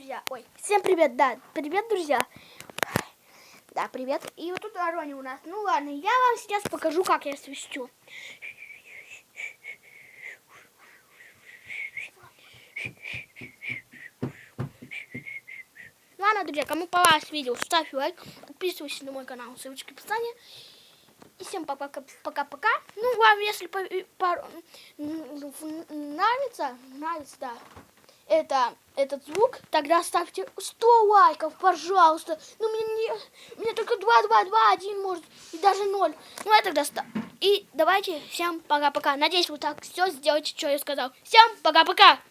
друзья. Ой, всем привет, да, привет, друзья. Да, привет. И вот тут Рони у нас. Ну ладно, я вам сейчас покажу, как я свищу. Ладно, друзья, кому понравилось видео, ставь лайк, подписывайся на мой канал, ссылочки в описании. И всем пока-пока. Ну, вам, если нравится, да, этот звук, тогда ставьте 100 лайков, пожалуйста. Ну, мне только 1 может, и даже 0. Ну, я тогда ставлю. И давайте всем пока-пока. Надеюсь, вы так все сделаете, что я сказал. Всем пока-пока.